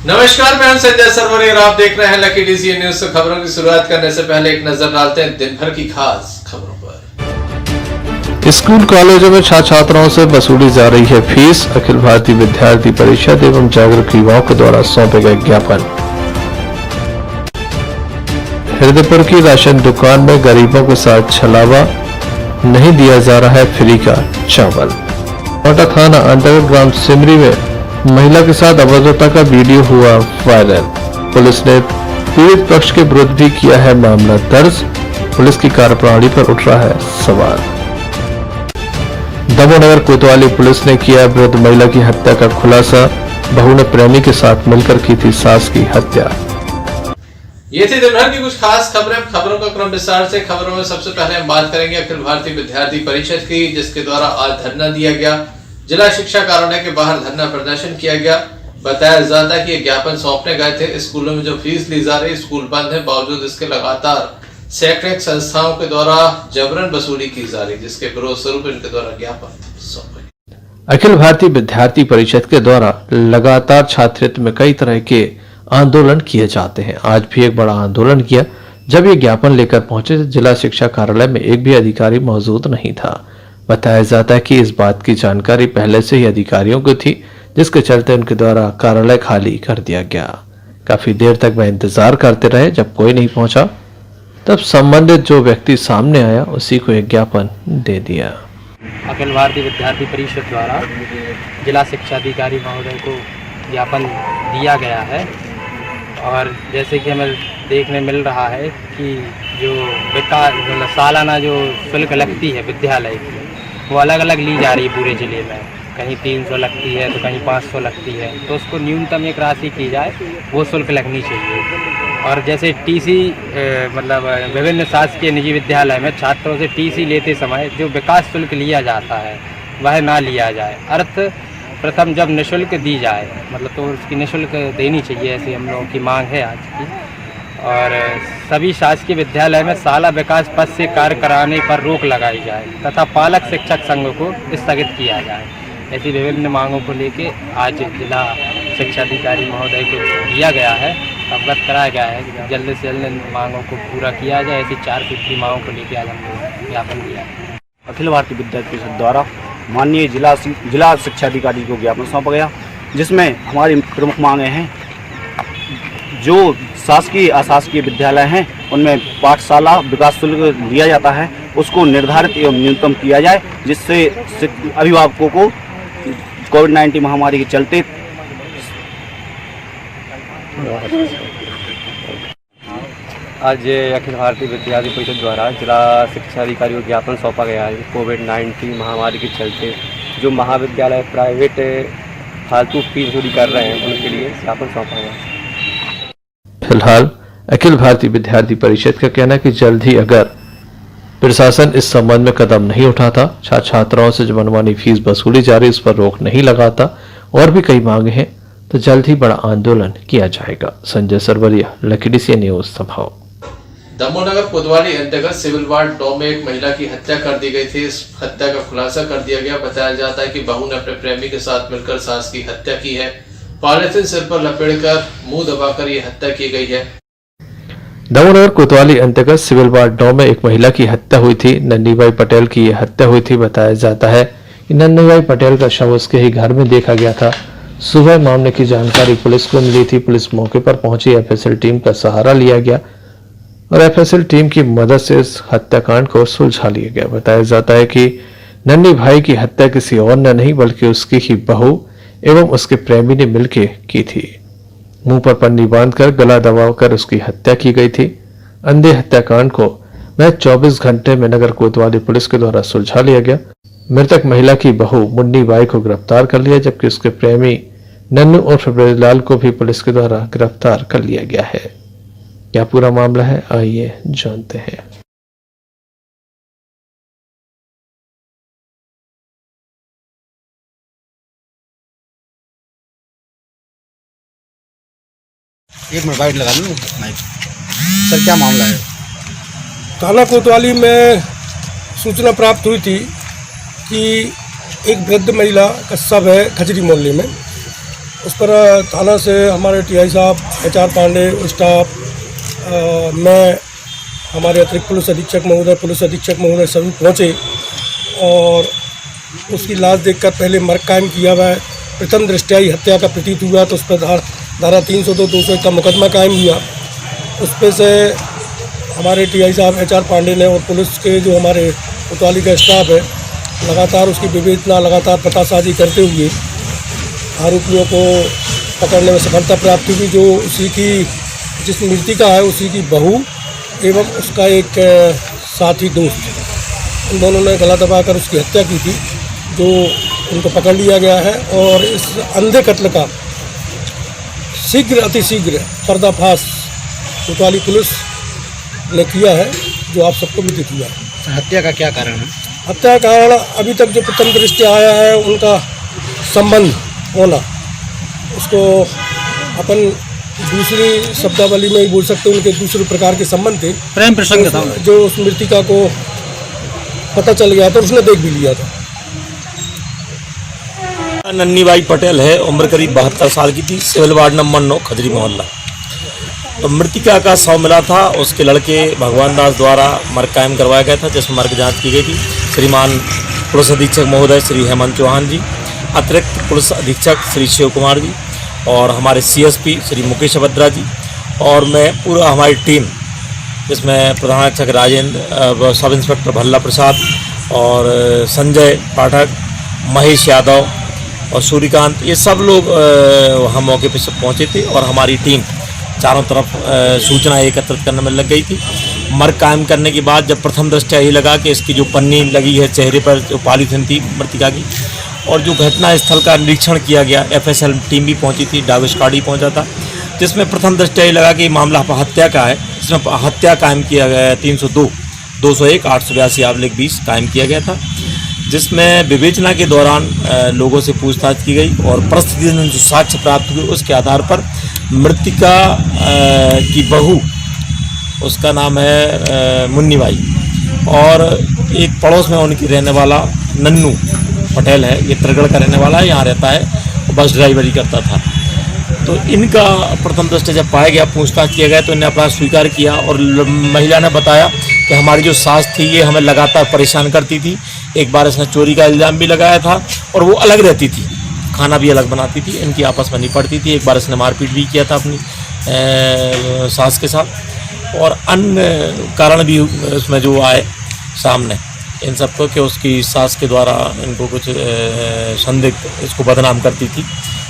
नमस्कार, मैं संजय सरवरी और आप देख रहे हैं लकी डीसी न्यूज। खबरों की शुरुआत करने से पहले एक नजर डालते हैं दिन भर की खास खबरों पर। स्कूल कॉलेजों में छात्र छात्राओं से वसूली जा रही है फीस। अखिल भारतीय विद्यार्थी परिषद एवं जागरूक युवाओं के द्वारा सौंपे गए ज्ञापन। हृदयपुर की राशन दुकान में गरीबों के साथ छलावा, नहीं दिया जा रहा है फ्री का चावल। कोटा थाना अंतर्गत ग्राम सिमरी में महिला के साथ अभद्रता का वीडियो हुआ वायरल। पुलिस ने पीड़ित पक्ष के विरुद्ध भी किया है मामला दर्ज। पुलिस की कार्यप्रणाली पर उठ रहा है सवाल। दमोह नगर कोतवाली पुलिस ने किया वृद्ध महिला की हत्या का खुलासा। बहू ने प्रेमी के साथ मिलकर की थी सास की हत्या। ये थी दिन भर की कुछ खास खबरें। खबरों का क्रम विस्तार से। खबरों में सबसे पहले हम बात करेंगे अखिल भारतीय विद्यार्थी परिषद की, जिसके द्वारा आज धरना दिया गया। जिला शिक्षा कार्यालय के बाहर धरना प्रदर्शन किया गया। बताया जाता है कि ये ज्ञापन सौंपने गए थे। स्कूलों में जो फीस ली जा रही, स्कूल बंद है, बावजूद इसके लगातार शैक्षणिक संस्थाओं के द्वारा जबरन वसूली की जा रही, जिसके विरोध स्वरूप इनके द्वारा ज्ञापन सौंपे। अखिल भारतीय विद्यार्थी परिषद के द्वारा लगातार छात्रहित में कई तरह के आंदोलन किए जाते हैं। आज भी एक बड़ा आंदोलन किया। जब ये ज्ञापन लेकर पहुंचे तो जिला शिक्षा कार्यालय में एक भी अधिकारी मौजूद नहीं था। बताया जाता है कि इस बात की जानकारी पहले से ही अधिकारियों को थी, जिसके चलते उनके द्वारा कार्यालय खाली कर दिया गया। काफी देर तक वह इंतजार करते रहे। जब कोई नहीं पहुंचा तब संबंधित जो व्यक्ति सामने आया उसी को एक ज्ञापन दे दिया। अखिल भारतीय विद्यार्थी परिषद द्वारा जिला शिक्षा अधिकारी महोदय को ज्ञापन दिया गया है और जैसे कि हमें देखने मिल रहा है कि जो मतलब सालाना जो शुल्क लगती है विद्यालय की, वो अलग अलग ली जा रही है पूरे ज़िले में। कहीं 300 लगती है तो कहीं 500 लगती है, तो उसको न्यूनतम एक राशि की जाए, वो शुल्क लगनी चाहिए। और जैसे टीसी मतलब विभिन्न शासकीय निजी विद्यालय में छात्रों से टीसी लेते समय जो विकास शुल्क लिया जाता है वह ना लिया जाए। अर्थ प्रथम जब निःशुल्क दी जाए, मतलब तो उसकी निःशुल्क देनी चाहिए, ऐसी हम लोगों की मांग है आज की। और सभी शासकीय विद्यालय में शाला विकास पद से कार्य कराने पर रोक लगाई जाए तथा पालक शिक्षक संघ को स्थगित किया जाए। ऐसी विभिन्न मांगों को लेके आज जिला शिक्षा अधिकारी महोदय को दिया गया है, अवगत कराया गया है कि जल्द से जल्द इन मांगों को पूरा किया जाए। ऐसी 4 सूत्री मांगों को लेकर आज हमने ज्ञापन दिया है। अखिल भारतीय विद्यार्थी परिषद द्वारा माननीय जिला शिक्षा अधिकारी को ज्ञापन सौंपा गया, जिसमें हमारी प्रमुख मांगें हैं। जो शासकीय अशासकीय विद्यालय हैं उनमें पाठशाला विकास शुल्क लिया जाता है, उसको निर्धारित एवं न्यूनतम किया जाए, जिससे अभिभावकों को कोविड-19 महामारी के चलते आज अखिल भारतीय विद्यार्थी परिषद द्वारा जिला शिक्षा अधिकारी को ज्ञापन सौंपा गया है। कोविड-19 महामारी के चलते जो महाविद्यालय प्राइवेट फालतू फीस चोरी कर रहे हैं उनके लिए ज्ञापन सौंपा गया। फिलहाल अखिल भारतीय विद्यार्थी परिषद का कहना है कि जल्द ही अगर प्रशासन इस संबंध में कदम नहीं उठाता, छात्र छात्राओं से जो मनमानी फीस वसूली जा रही है उस पर रोक नहीं लगाता और भी कई मांगे हैं, तो जल्द ही बड़ा आंदोलन किया जाएगा। Sanjay Sarwaria, lucky DC news संभाव। दमोह नगर कोतवाली अंतर्गत सिविल वार्ड 9 में एक महिला की हत्या कर दी गई थी। इस हत्या का खुलासा कर दिया गया। बताया जाता है कि बहू ने अपने प्रेमी के साथ मिलकर सास की हत्या की है। पॉलिथीन सिर पर लपेटकर मुंह दबाकर ये हत्या की गई है। दमोह नगर कोतवाली अंतर्गत सिविल वार्ड 9 में एक महिला की हत्या हुई थी। नन्नीबाई पटेल की यह हत्या हुई थी। बताया जाता है कि नन्नीबाई पटेल का शव उसके ही घर में देखा गया था। सुबह मामले की जानकारी पुलिस को मिली थी। पुलिस मौके पर पहुंची। एफएसएल टीम का सहारा लिया गया और एफएसएल टीम की मदद से इस हत्याकांड को सुलझा लिया गया। बताया जाता है कि नन्नी भाई की हत्या किसी और ने नहीं बल्कि उसकी ही बहू एवं उसके प्रेमी ने मिलकर की थी। मुंह पर पन्नी बांधकर गला दबाकर उसकी हत्या की गई थी। अंधे हत्याकांड को महज 24 घंटे में नगर कोतवाली पुलिस के द्वारा सुलझा लिया गया। मृतक महिला की बहू मुन्नी बाई को गिरफ्तार कर लिया, जबकि उसके प्रेमी नन्नू और ब्रजलाल को भी पुलिस के द्वारा गिरफ्तार कर लिया गया है। क्या पूरा मामला है, आइए जानते हैं। एक मिनट वाइट लगा लूँ। सर क्या मामला है? थाना कोतवाली में सूचना प्राप्त हुई थी कि एक वृद्ध महिला का शव है खजरी मोहल्ले में। उस पर थाना से हमारे टीआई साहब, HR पांडे, स्टाफ, मैं, हमारे अतिरिक्त पुलिस अधीक्षक महोदय, पुलिस अधीक्षक महोदय सभी पहुँचे और उसकी लाश देखकर पहले मर्ग कायम किया हुआ है। प्रथम दृष्टया ही हत्या का प्रतीत हुआ तो उस पर धारा 302, 201 का मुकदमा कायम हुआ। उस पर से हमारे टीआई साहब HR पांडे ने और पुलिस के जो हमारे कोतवाली का स्टाफ है लगातार उसकी विवेचना, लगातार पतासाजी करते हुए आरोपियों को पकड़ने में सफलता प्राप्त हुई। जो उसी की, जिस मृतिका है उसी की बहू एवं उसका एक साथी दोस्त, उन दोनों ने गला दबाकर उसकी हत्या की थी, जो उनको पकड़ लिया गया है। और इस अंधे कत्ल का शीघ्र, अतिशीघ्र पर्दाफाश कोतवाली पुलिस ने किया है, जो आप सबको भी दिख हुआ है। हत्या का क्या कारण है? हत्या का कारण अभी तक जो प्रथम दृष्टि आया है उनका संबंध होना, उसको अपन दूसरी शब्दावली में ही बोल सकते हैं, उनके दूसरे प्रकार के संबंध थे। प्रेम प्रसंग था जो उस मृतिका को पता चल गया था, उसने देख भी लिया था। नन्नीबाई पटेल है, उम्र करीब 72 साल की थी, सिविल वार्ड नंबर 9 खजरी मोहल्ला। तो मृतिका का शव मिला था, उसके लड़के भगवान दास द्वारा मर्ग कायम करवाया गया था, जिसमें मर्ग जांच की गई थी। श्रीमान पुलिस अधीक्षक महोदय श्री हेमंत चौहान जी, अतिरिक्त पुलिस अधीक्षक श्री शिव कुमार जी और हमारे CSP श्री मुकेश अभद्रा जी और मैं पूरा हमारी टीम, जिसमें प्रधान अधीक्षक राजेंद्र, सब इंस्पेक्टर भल्ला प्रसाद और संजय पाठक, महेश यादव और सूर्यकांत, ये सब लोग हम मौके पर सब पहुँचे थे और हमारी टीम चारों तरफ सूचना एकत्रित करने में लग गई थी। मर्ग कायम करने के बाद जब प्रथम दृष्टया यही लगा कि इसकी जो पन्नी लगी है चेहरे पर, जो पॉलीथिन थी मृतिका की, और जो घटना स्थल का निरीक्षण किया गया, FSL टीम भी पहुंची थी, डॉग स्क्वाड भी पहुंचा था, जिसमें प्रथम दृष्टया यही लगा कि मामला हत्या का है, जिसमें हत्या कायम किया गया है 302, 201, 882/20 कायम किया गया था, जिसमें विवेचना के दौरान लोगों से पूछताछ की गई और परिस्थिति में जो साक्ष्य प्राप्त हुए उसके आधार पर मृतिका की बहू, उसका नाम है मुन्नी बाई, और एक पड़ोस में उनकी रहने वाला नन्नू पटेल है, ये तरगढ़ का रहने वाला है, यहाँ रहता है, बस ड्राइवरी करता था। तो इनका प्रथम दृष्टया जब पाया गया, पूछताछ किया गया तो इन्हें अपराध स्वीकार किया और महिला ने बताया कि हमारी जो सास थी ये हमें लगातार परेशान करती थी, एक बार इसने चोरी का इल्ज़ाम भी लगाया था और वो अलग रहती थी, खाना भी अलग बनाती थी, इनकी आपस में नहीं पड़ती थी, एक बार इसने मारपीट भी किया था अपनी सास के साथ, और अन्य कारण भी उसमें जो आए सामने इन सबको कि उसकी सास के द्वारा इनको कुछ संदिग्ध इसको बदनाम करती थी,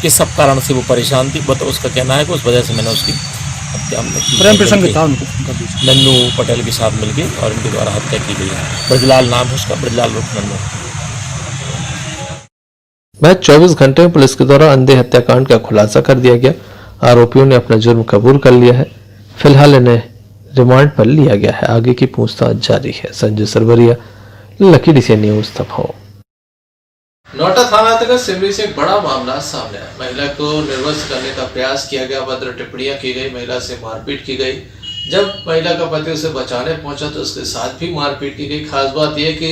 इस सब कारण से वो परेशान थी। बट उसका कहना है कि उस वजह से मैंने उसकी हत्या प्रेम प्रसंग था उनको नन्नू पटेल के साथ मिलके और इनके द्वारा हत्या की गई है। ब्रजलाल नाम है उसका, ब्रजलाल उर्फ नन्नू। महज 24 घंटे में पुलिस के द्वारा अंधे हत्याकांड का खुलासा कर दिया गया। आरोपियों ने अपना जुर्म कबूल कर लिया है। फिलहाल इन्हें रिमांड पर लिया गया है। आगे की पूछताछ जारी है। Sanjay Sarwaria, lucky DC news, Damoh. Noida थाना अंतर्गत सिमरी से एक बड़ा मामला सामने आया। महिला को निर्वस्त्र करने का प्रयास किया गया, अभद्र टिप्पणियां की गई, महिला से मारपीट की गई। जब महिला का पति उसे बचाने पहुंचा तो उसके साथ भी मारपीट की गई। खास बात यह कि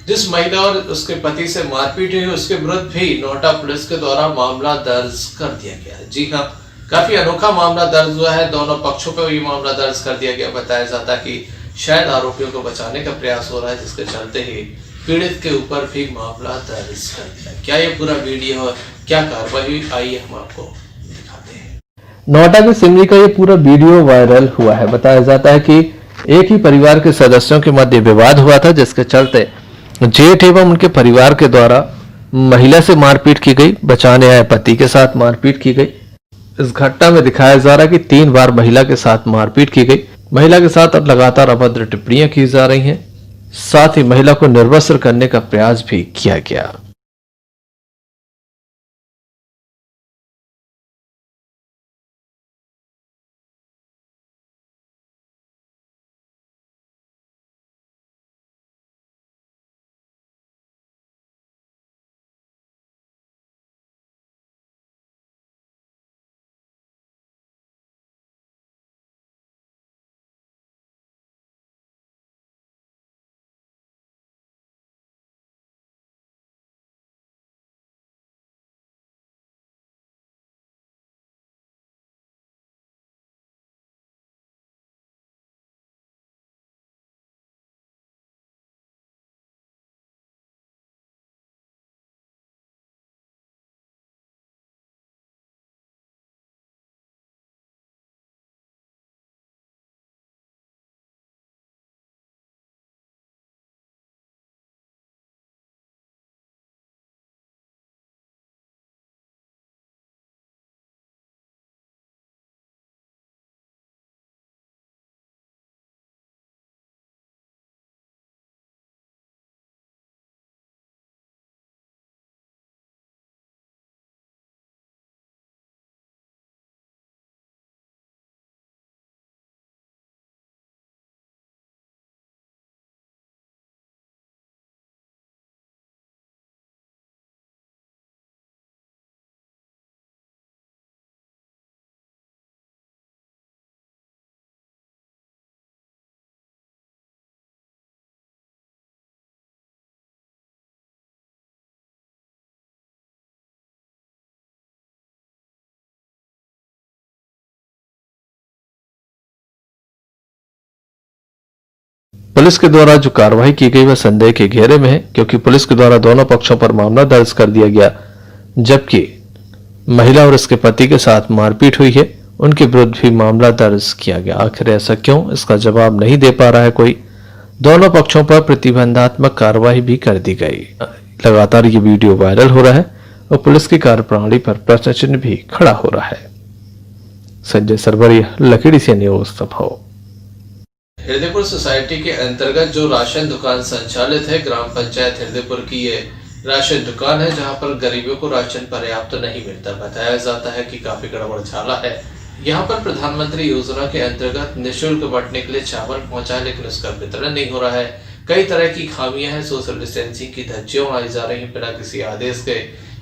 जिस महिला और उसके पति से मारपीट हुई उसके विरुद्ध भी नोएडा पुलिस के द्वारा मामला दर्ज कर दिया गया। जी हाँ, काफी अनोखा मामला दर्ज हुआ है। दोनों पक्षों पर भी मामला दर्ज कर दिया गया। बताया जाता कि शायद आरोपियों को बचाने का प्रयास हो रहा है, जिसके चलते ही पीड़ित के ऊपर भी मामला दर्ज कर दिया। क्या ये पूरा वीडियो और क्या कार्रवाई आई है, हम आपको दिखाते हैं। नोएडा के सिमरी का ये पूरा वीडियो वायरल हुआ है। बताया जाता है कि एक ही परिवार के सदस्यों के मध्य विवाद हुआ था, जिसके चलते जेठ एवं उनके परिवार के द्वारा महिला से मारपीट की गई। बचाने आए पति के साथ मारपीट की गई। इस घटना में दिखाया जा रहा है कि 3 बार महिला के साथ मारपीट की गई। महिला के साथ लगातार अभद्र टिप्पणियां की जा रही हैं। साथ ही महिला को निर्वस्त्र करने का प्रयास भी किया गया। पुलिस के द्वारा जो कार्रवाई की गई वह संदेह के घेरे में है, क्योंकि पुलिस के द्वारा दोनों पक्षों पर मामला दर्ज कर दिया गया, जबकि महिला और उसके पति के साथ मारपीट हुई है, उनके विरुद्ध भी मामला दर्ज किया गया। आखिर ऐसा क्यों, इसका जवाब नहीं दे पा रहा है कोई। दोनों पक्षों पर प्रतिबंधात्मक कार्रवाई भी कर दी गई। लगातार ये वीडियो वायरल हो रहा है और पुलिस की कार्यप्रणाली पर प्रश्न चिन्ह भी खड़ा हो रहा है। संजय सरवरिया, लकीड़ी से न्यूज दबाव। हृदयपुर सोसाइटी के अंतर्गत जो राशन दुकान संचालित है, ग्राम पंचायत हृदयपुर की ये राशन दुकान है, जहां पर गरीबों को राशन पर्याप्त नहीं मिलता। बताया जाता है कि काफी गड़बड़ झाला है। यहां पर प्रधानमंत्री योजना के अंतर्गत निःशुल्क बांटने के लिए चावल पहुंचा है, लेकिन उसका वितरण नहीं हो रहा है। कई तरह की खामियां हैं, सोशल डिस्टेंसिंग की धज्जियां उड़ाई जा रही हैं बिना किसी आदेश के।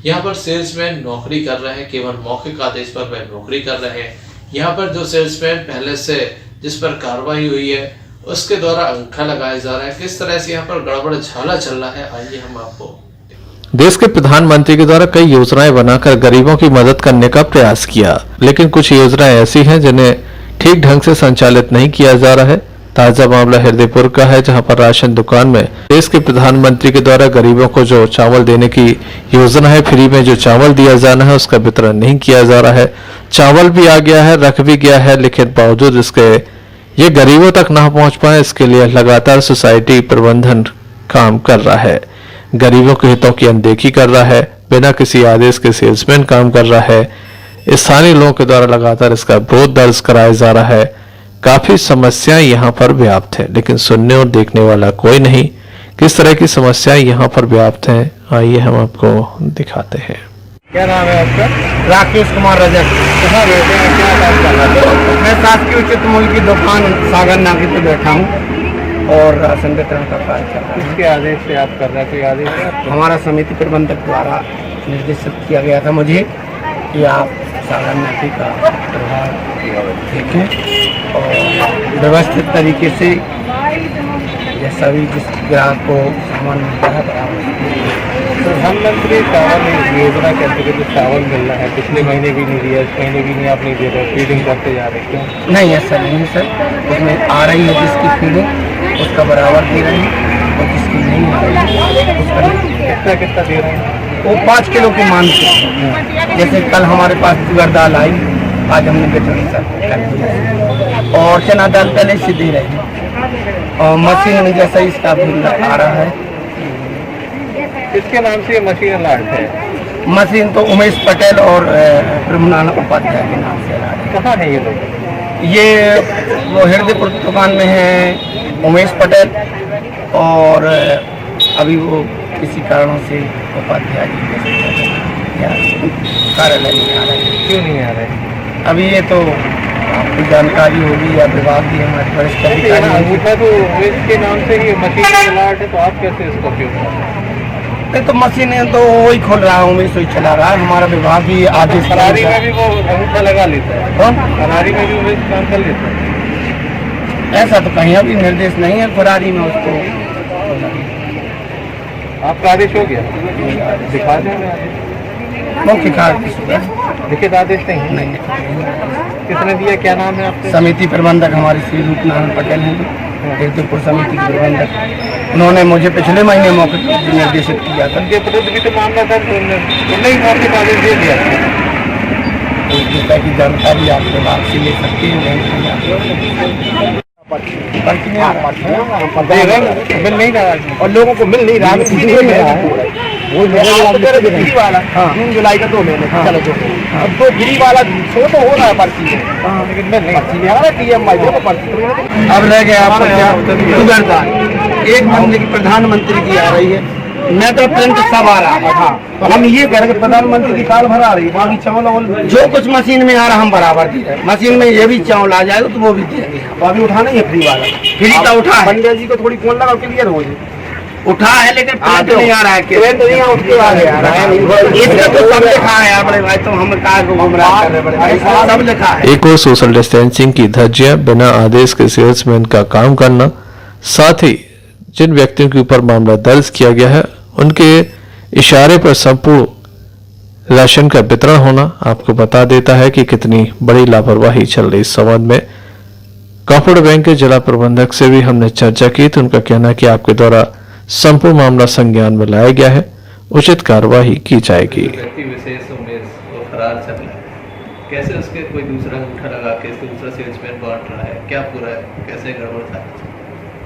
यहाँ पर सेल्समैन नौकरी कर रहे हैं, केवल मौखिक आदेश पर वह नौकरी कर रहे हैं। यहाँ पर जो सेल्समैन पहले से जिस पर कार्रवाई हुई है उसके द्वारा अंगूठा लगाया जा रहा है। किस तरह से यहाँ पर गड़बड़ झाला चल रहा है, आइए हम आपको। देश के प्रधानमंत्री के द्वारा कई योजनाएं बनाकर गरीबों की मदद करने का प्रयास किया, लेकिन कुछ योजनाएं ऐसी हैं जिन्हें ठीक ढंग से संचालित नहीं किया जा रहा है। ताजा मामला हृदयपुर का है, जहां पर राशन दुकान में देश के प्रधानमंत्री के द्वारा गरीबों को जो चावल देने की योजना है, फ्री में जो चावल दिया जाना है उसका वितरण नहीं किया जा रहा है। चावल भी आ गया है, रख भी गया है, लेकिन बावजूद इसके ये गरीबों तक ना पहुंच पाए, इसके लिए लगातार सोसाइटी प्रबंधन काम कर रहा है। गरीबों के हितों की अनदेखी कर रहा है, बिना किसी आदेश के सेल्समैन काम कर रहा है। स्थानीय लोगों के द्वारा लगातार इसका विरोध दर्ज कराया जा रहा है। काफी समस्याएं यहाँ पर व्याप्त है, लेकिन सुनने और देखने वाला कोई नहीं। किस तरह की समस्याएं यहाँ पर व्याप्त हैं, आइए हम आपको दिखाते हैं। क्या नाम है आपका? राकेश कुमार रजक। कहाँ रहते हैं, क्या काम कर रहे हैं? मैं शासकीय उचित मूल्य की दुकान सागर नाके पे बैठा हूँ और राशन वितरण का कार्य कर रहा हूँ। किसके आदेश से आप कर रहे हैं? कोई आदेश है आपको? हमारा समिति प्रबंधक द्वारा निर्देशित किया गया था मुझे कि आप सागर नाके का प्रभाव देखें और व्यवस्थित तरीके से जैसा भी जिस ग्राहक को सामान मिलता है बराबर। प्रधानमंत्री चावल योजना के अंतर्गत जो चावल मिल रहा है, पिछले महीने भी नहीं दिया, इस महीने भी नहीं, आप नहीं दे रहे, फीडिंग करते जा रहे, क्यों? नहीं ऐसा नहीं है सर, उसमें आ रही है जिसकी फीडिंग उसका बराबर दे रहे हैं और जिसकी नहीं आ रही है उसका कितना कितना दे रहे हैं। वो 5 किलो की मान से, जैसे कल हमारे पास तुअर दाल आई, आज हमने वितरण कर दिया और चना दाल पहले से दे रहे हैं और मशीन में जैसा इसका बिल आ रहा है। किसके नाम से ये मशीन लाट है? मशीन तो उमेश पटेल और प्रभुनाना उपाध्याय के नाम से लाट है। कहाँ है ये लोग? ये वो हृदयपुर दुकान में है उमेश पटेल और अभी वो किसी कारणों से उपाध्याय कार्यालय नहीं आ रहे। क्यों नहीं आ रहे? अभी ये तो आपको जानकारी होगी या विभाग भी हमारे वरिष्ठ अधिकारी तो इसके नाम से ही मशीन लाट है, तो आप कैसे इसको उपयोग कर रहे हैं? तो मशीनें तो वही खोल रहा हूँ, मैं सोई चला रहा है। हमारा विभाग भी आदेश फरारी में भी वो अंगूठा लगा लेता है। कौन? फरारी में भी वो काम कर लेता है। ऐसा तो कहीं अभी निर्देश नहीं है फरारी में उसको। आपका आदेश हो गया? दिखा दें मौखिक आदेश, लिखित आदेश नहीं। किसने दिया, क्या नाम है आपका? समिति प्रबंधक हमारे श्री रूपनारायण पटेल हैं, हृदयपुर समिति के प्रबंधक। उन्होंने मुझे पिछले महीने मौके पर निर्देशित किया था। उनके विरुद्ध भी तो मामला दर्ज नहीं, मौके पर आदेश दे दिया। तो इस तरह की जानकारी आप विभाग से ले सकते हैं। पर्ची नहीं आ रहा, मिल नहीं रहा और लोगों को मिल नहीं रहा। जून जुलाई का 2 महीने चलो जो अब तो गिरी वाला शो तो हो रहा है पर्ची, लेकिन मैं नहीं आ रहा DMI पर्ची। अब रह गया आपका क्या तुअर दाल, एक महीने की प्रधानमंत्री की आ रही है, मैं तो प्रिंट सब आ रहा है। हाँ, तो हम ये कह रहे हैं प्रधानमंत्री की काल भर आ रही है, बाकी चावल जो कुछ मशीन में आ रहा हम बराबर दे रहे हैं। मशीन में ये भी चावल आ जाएगा तो वो भी देंगे। तो अभी उठा नहीं है फ्री वाला, फ्री का उठा है। पंडिया जी को थोड़ी फोन लगा क्लियर हो जाए। उठा है लेकिन प्रिंट नहीं आ रहा है, प्रिंट नहीं उठ के आ रहा है। इसका तो सब लिखा है बड़े भाई, तो हम कहा गुमराह कर रहे बड़े भाई, सब लिखा है। एक और सोशल डिस्टेंसिंग की धज्जियां, बिना आदेश के सेल्समैन का काम करना, साथ ही जिन व्यक्तियों के ऊपर मामला दर्ज किया गया है उनके इशारे पर संपूर्ण राशन का वितरण होना आपको बता देता है कि कितनी बड़ी लापरवाही चल रही इस संबंध में। कॉर्पोरेट बैंक के जिला प्रबंधक से भी हमने चर्चा की तो उनका कहना है कि आपके द्वारा संपूर्ण मामला संज्ञान में लाया गया है, उचित कार्यवाही की जाएगी। व्यक्ति विशेष उमेश वो फरार चल रहा है, कैसे उसके कोई दूसरा अंगूठा लगा के दूसरा सेल्समैन बांट रहा है, क्या पूरा है, कैसे गड़बड़ था?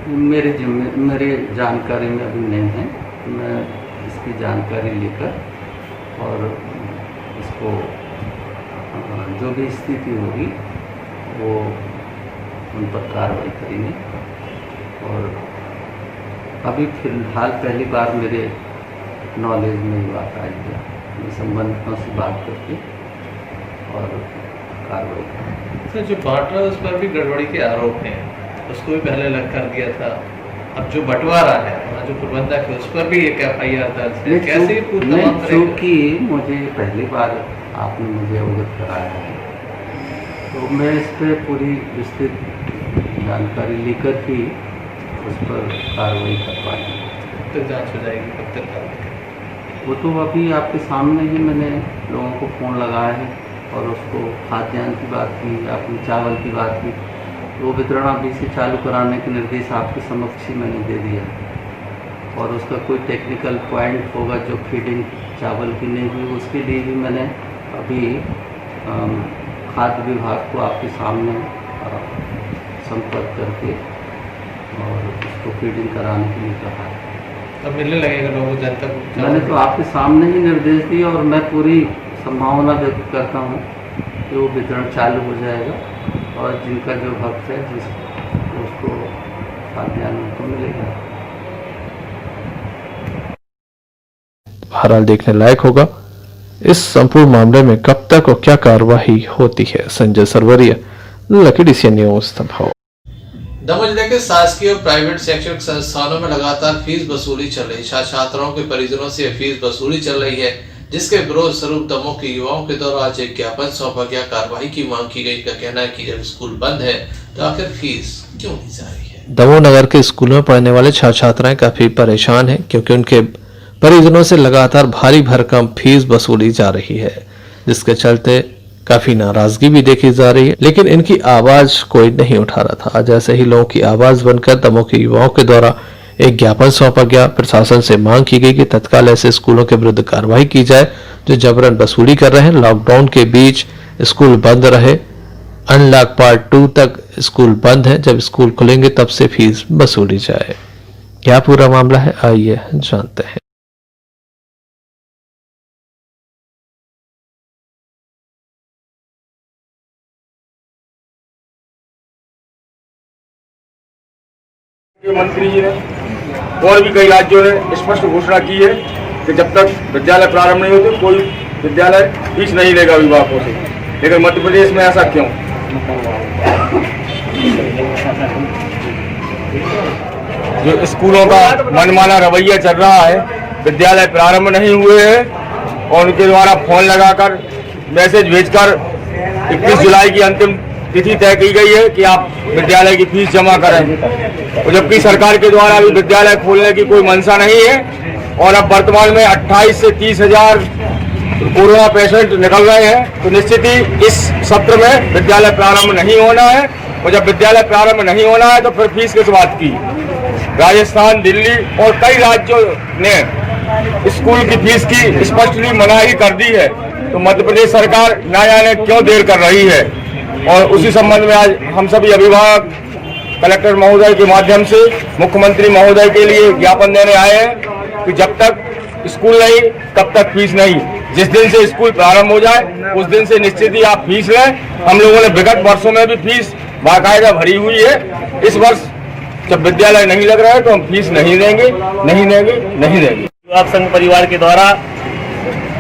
मेरे जानकारी में अभी नहीं है। मैं इसकी जानकारी लेकर और इसको जो भी स्थिति होगी वो उन पर कार्रवाई करेंगे। और अभी फिलहाल पहली बार मेरे नॉलेज में ये बात आई है। मैं संबंधितों से बात करके और कार्रवाई करेंगे। सर, जो बांट रहा है उस पर भी गड़बड़ी के आरोप हैं, उसको भी पहले अलग कर दिया था। अब जो बंटवारा है, जो प्रबंधक है, उस पर भी एक FIR दर्ज है। कैसे चूँकि मुझे पहली बार आपने मुझे अवगत कराया है तो मैं इस पर पूरी विस्तृत जानकारी लेकर ही उस पर कार्रवाई कर पाएंगे। तो जांच हो जाएगी, कब तक कार्रवाई करेंगे? वो तो अभी आपके सामने ही मैंने लोगों को फ़ोन लगाया है और उसको खाद्यान्न की बात की, आपने चावल की बात की, वो वितरण अभी से चालू कराने के निर्देश आपके समक्ष ही मैंने दे दिया। और उसका कोई टेक्निकल पॉइंट होगा जो फीडिंग चावल की नहीं हुई, उसके लिए भी मैंने अभी खाद्य विभाग को आपके सामने संपर्क करके और उसको फीडिंग कराने के लिए कहा है। अब मिलने लगेगा लोगों को, जनता को? मैंने तो आपके सामने ही निर्देश दिए और मैं पूरी संभावना व्यक्त करता हूँ कि वो वितरण चालू हो जाएगा और जिनका जो हक है उसको खाद्यान्न तो मिलेगा। बहरहाल देखने लायक होगा इस संपूर्ण मामले में कब तक और क्या कार्यवाही होती है। Sanjay Sarwaria, lucky DCN news, Damoh. Damoh जिले के शासकीय और प्राइवेट शैक्षणिक संस्थानों में लगातार फीस वसूली चल रही। छात्रों के परिजनों से फीस वसूली चल रही है, जिसके विरोध स्वरूप दमोह के युवाओं के द्वारा आज एक ज्ञापन सौंपा गया। कार्रवाई की मांग की गई। का कहना है कि जब स्कूल बंद है तो आखिर फीस क्यों ली जा रही है? दमोह नगर के स्कूलों में पढ़ने वाले छात्र छात्राएं काफी परेशान हैं क्योंकि उनके परिजनों से लगातार भारी भरकम फीस वसूली जा रही है, जिसके चलते काफी नाराजगी भी देखी जा रही है। लेकिन इनकी आवाज कोई नहीं उठा रहा था। जैसे ही लोगों की आवाज बनकर दमोह के युवाओं के द्वारा एक ज्ञापन सौंपा गया। प्रशासन से मांग की गई कि तत्काल ऐसे स्कूलों के विरुद्ध कार्रवाई की जाए जो जबरन वसूली कर रहे हैं। लॉकडाउन के बीच स्कूल बंद रहे, अनलॉक पार्ट 2 तक स्कूल बंद है। जब स्कूल खुलेंगे तब से फीस वसूली जाए। क्या पूरा मामला है, आइए जानते हैं। मंत्री जी ने और भी कई राज्यों ने स्पष्ट घोषणा की है कि जब तक विद्यालय प्रारंभ नहीं होते कोई विद्यालय फीस नहीं लेगा अभिभावकों से। लेकिन मध्य प्रदेश में ऐसा क्यों? जो स्कूलों का मनमाना रवैया चल रहा है, विद्यालय प्रारंभ नहीं हुए हैं और उनके द्वारा फोन लगाकर मैसेज भेजकर 21 जुलाई की अंतिम तिथि तय की गई है कि आप विद्यालय की फीस जमा करें, और जबकि सरकार के द्वारा भी विद्यालय खोलने की कोई मंशा नहीं है। और अब वर्तमान में 28 से 30 हजार कोरोना पेशेंट निकल रहे हैं, तो निश्चित ही इस सत्र में विद्यालय प्रारंभ नहीं होना है। और जब विद्यालय प्रारंभ नहीं होना है तो फिर फीस किस बात की? राजस्थान, दिल्ली और कई राज्यों ने स्कूल की फीस की स्पष्टली मनाही कर दी है, तो मध्य प्रदेश सरकार न जाने क्यों देर कर रही है। और उसी संबंध में आज हम सभी अभिभावक कलेक्टर महोदय के माध्यम से मुख्यमंत्री महोदय के लिए ज्ञापन देने आए हैं कि जब तक स्कूल नहीं तब तक फीस नहीं। जिस दिन से स्कूल प्रारंभ हो जाए उस दिन से निश्चित ही आप फीस लें। हम लोगों ने विगत वर्षों में भी फीस बाकायदा भरी हुई है। इस वर्ष जब विद्यालय नहीं लग रहा है तो हम फीस नहीं देंगे, नहीं देंगे, नहीं देंगे। आप संघ परिवार के द्वारा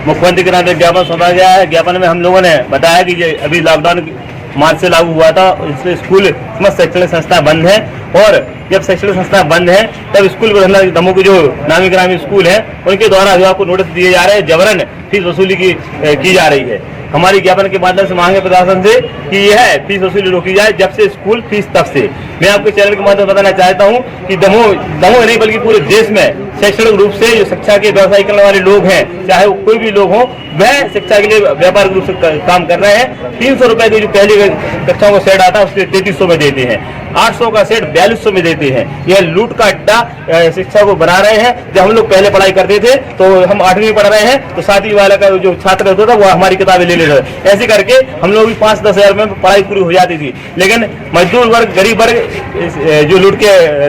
मुख्यमंत्री के नाम पे ज्ञापन सौंपा गया है। ज्ञापन में हम लोगों ने बताया कि ये अभी लॉकडाउन मार्च से लागू हुआ था, इसमें स्कूल समस्त शैक्षणिक संस्था बंद है, और जब शैक्षणिक संस्था बंद है तब स्कूल प्रबंधन दमोह के जो नामी ग्रामी स्कूल है उनके द्वारा अभिभावक को नोटिस दिए जा रहे हैं, जबरन फीस वसूली की जा रही है। हमारी ज्ञापन के माध्यम से मांगे प्रशासन से कि यह फीस वसूली रोकी जाए जब से स्कूल फीस तब से। मैं आपके चैनल के माध्यम से बताना चाहता हूं कि दमोह नहीं बल्कि पूरे देश में शैक्षणिक रूप से जो शिक्षा के व्यवसाय करने वाले लोग हैं, चाहे वो कोई भी लोग हों, वह शिक्षा के लिए व्यापारिक रूप से काम कर रहे हैं। 300 रुपए की जो पहली कक्षाओं का सेट आता है उसके 3300 में देते हैं, 800 का सेट 4200 में देते हैं। यह लूट का अड्डा शिक्षा को बना रहे हैं। जब हम लोग पहले पढ़ाई करते थे तो हम 8वीं पढ़ रहे हैं तो 7वीं वाला का जो छात्र होता था वो हमारी किताबें ले रहे थे। ऐसे करके हम लोग भी 5-10 हजार में पढ़ाई पूरी हो जाती थी। लेकिन मजदूर वर्ग, गरीब वर्ग जो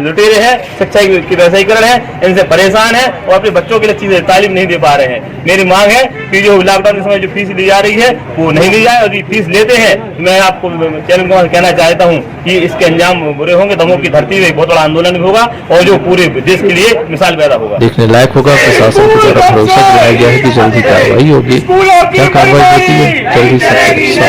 लुटेरे हैं, शिक्षा की व्यवसायीकरण है, इनसे परेशान है और अपने बच्चों के लिए चीजें तालीम नहीं दे पा रहे हैं। मेरी मांग है कि जो लॉकडाउन के समय जो फीस ली जा रही है वो नहीं ली जाए, और ये फीस लेते हैं मैं आपको चैनल को कहना चाहता हूँ कि इसके अंजाम बुरे होंगे। दमोह की धरती में एक बहुत बड़ा आंदोलन भी होगा और जो पूरे देश के लिए मिसाल पैदा होगा। देखने लायक होगा। प्रशासन की तरफ भरोसा दिलाया गया है कि जल्दी कार्रवाई होगी। क्या कार्रवाई होती है जल्दी से।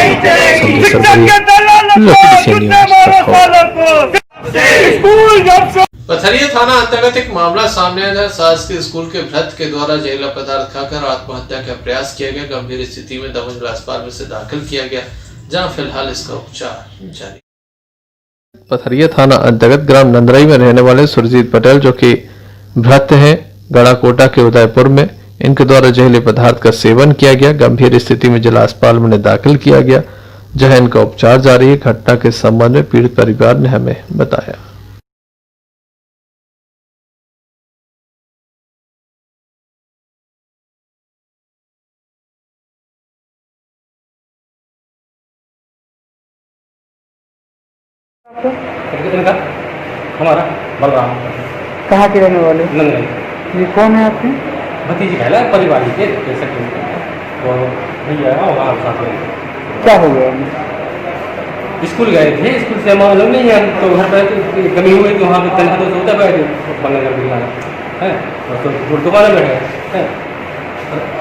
पथरिया थाना अंतर्गत एक मामला सामने आया। शासकीय स्कूल के भ्रत के द्वारा जहरीला पदार्थ खाकर आत्महत्या का प्रयास किया गया। गंभीर स्थिति में दमोह जिला अस्पताल में से दाखिल किया गया, जहां फिलहाल इसका उपचार जारी। पथरिया थाना अंतर्गत ग्राम नंदरई में रहने वाले सुरजीत पटेल, जो कि भ्रत हैं गड़ाकोटा के उदयपुर में, इनके द्वारा जहरीले पदार्थ का सेवन किया गया। गंभीर स्थिति में जिला अस्पताल में दाखिल किया गया, जहां इनका उपचार जारी है। घटना के संबंध में पीड़ित परिवार ने हमें बताया। इनका हमारा बलराम कहाँ के रहने वाले? नंदन। ये कौन है आपके? भतीजी कहला परिवार के जैसे वो भैया वहाँ साथ में। क्या हो गया? स्कूल गए थे, स्कूल से मालूम नहीं है तो घर पर कमी हुई तो वहाँ पे तनखा तो होता बैठे बनने लग है तो दुकान में बैठे हैं।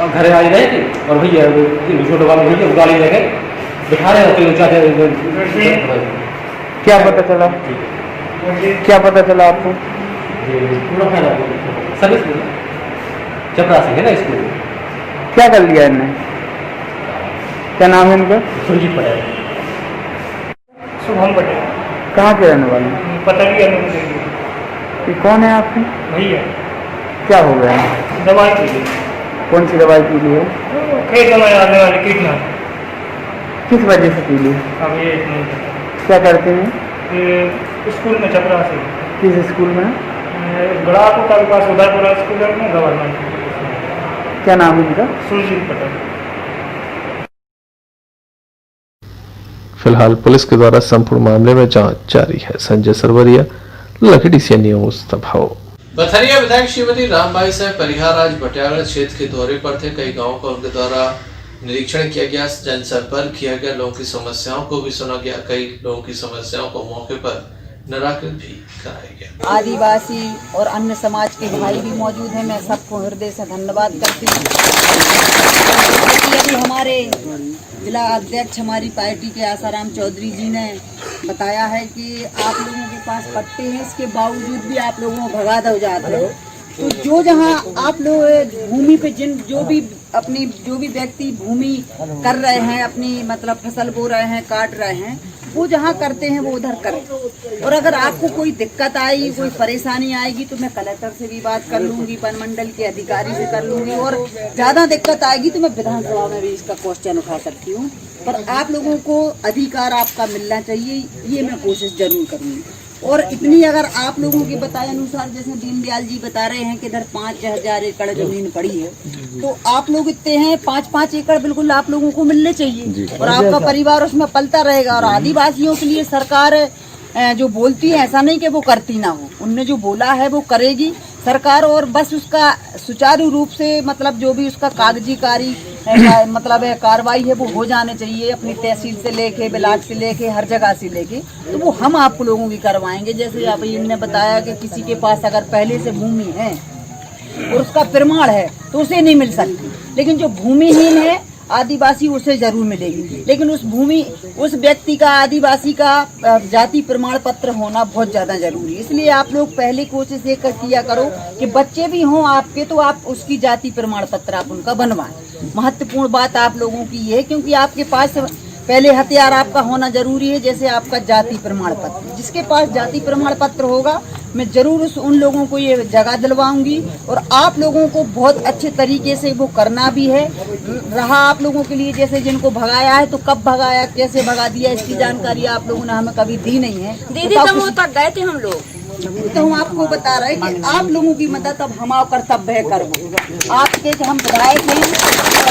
घर आ रहे थे और भैया छोटे वाले भैया गाड़ी लेके बिठा रहे हैं। क्या पता चला? क्या पता चला आपको? सर्विस चपरासी है ना स्कूल। क्या कर लिया इनने? क्या नाम है इनका? सुरजीत पटेल। शुभम पटेल। कहाँ के रहने वाले? पथरिया। ये कौन है आपके? भैया। क्या हो गया? दवाई पी ली। कौन सी दवाई पी ली है? खेत में आने वाली कीटनाशक। किस वजह से पी ली? अब ये नहीं पता। क्या करते हैं? स्कूल में चपरासी। किस स्कूल में? गड़ाकोटा के पास उदयपुर स्कूल है गवर्नमेंट। क्या नाम है इनका? सुरजीत पटेल। फिलहाल पुलिस के द्वारा संपूर्ण मामले में जांच जारी है। संजय सरवरिया, लखीडीसी न्यूज दमोह। पथरिया विधायक श्रीमती रामबाई साहब परिहार आज भटियागढ़ क्षेत्र के दौरे पर थे। कई गांवों का उनके द्वारा निरीक्षण किया गया, जनसंपर्क किया गया, लोगों की समस्याओं को भी सुना गया। कई लोगों की समस्याओं को मौके पर निराकृत भी कराया गया। आदिवासी और अन्य समाज के भाई भी मौजूद हैं। मैं सबको हृदय से धन्यवाद करती हूँ। अभी हमारे जिला अध्यक्ष हमारी पार्टी के आसाराम चौधरी जी ने बताया है कि आप लोगों के पास पट्टे हैं, इसके बावजूद भी आप लोगों को भगा दो जाते हैं। तो जो जहाँ आप लोग भूमि पे जो भी व्यक्ति भूमि कर रहे हैं, अपनी मतलब फसल बो रहे हैं, काट रहे हैं, वो जहाँ करते हैं वो उधर करें। और अगर आपको कोई दिक्कत आएगी, कोई परेशानी आएगी तो मैं कलेक्टर से भी बात कर लूंगी, वन मंडल के अधिकारी से कर लूंगी, और ज्यादा दिक्कत आएगी तो मैं विधानसभा में भी इसका क्वेश्चन उठा सकती हूँ। पर आप लोगों को अधिकार आपका मिलना चाहिए, ये मैं कोशिश जरूर करूँगी। और इतनी अगर आप लोगों के बताए अनुसार, जैसे दीनदयाल जी बता रहे हैं कि इधर 5000 एकड़ जमीन पड़ी है, तो आप लोग इतने हैं 5-5 एकड़ बिल्कुल आप लोगों को मिलने चाहिए और आपका परिवार उसमें पलता रहेगा। और आदिवासियों के लिए सरकार जो बोलती है ऐसा नहीं कि वो करती ना हो, उनने जो बोला है वो करेगी सरकार। और बस उसका सुचारू रूप से मतलब जो भी उसका कागजी मतलब कार्रवाई है वो हो जाने चाहिए, अपनी तहसील से लेके ब्लॉक से लेके हर जगह से लेके, तो वो हम आप लोगों की करवाएंगे। जैसे आप इनने बताया कि किसी के पास अगर पहले से भूमि है और उसका प्रमाण है तो उसे नहीं मिल सकती, लेकिन जो भूमिहीन है आदिवासी उसे जरूर मिलेगी, लेकिन उस व्यक्ति का, आदिवासी का जाति प्रमाण पत्र होना बहुत ज्यादा जरूरी है। इसलिए आप लोग पहले कोशिश ये किया करो कि बच्चे भी हों आपके तो आप उसकी जाति प्रमाण पत्र आप उनका बनवाएं। महत्वपूर्ण बात आप लोगों की ये है, क्योंकि आपके पास पहले हथियार आपका होना जरूरी है, जैसे आपका जाति प्रमाण पत्र। जिसके पास जाति प्रमाण पत्र होगा मैं जरूर उन लोगों को ये जगह दिलवाऊंगी, और आप लोगों को बहुत अच्छे तरीके से वो करना भी है। रहा आप लोगों के लिए जैसे जिनको भगाया है, तो कब भगाया, कैसे भगा दिया, इसकी जानकारी आप लोगों ने हमें कभी दी नहीं है। दीदी तक तक गए थे हम लोग, तो हम आपको बता रहे हैं कि आप लोगों की मदद अब हमारा कर्तव्य है करना। आपके हम विधायक हैं,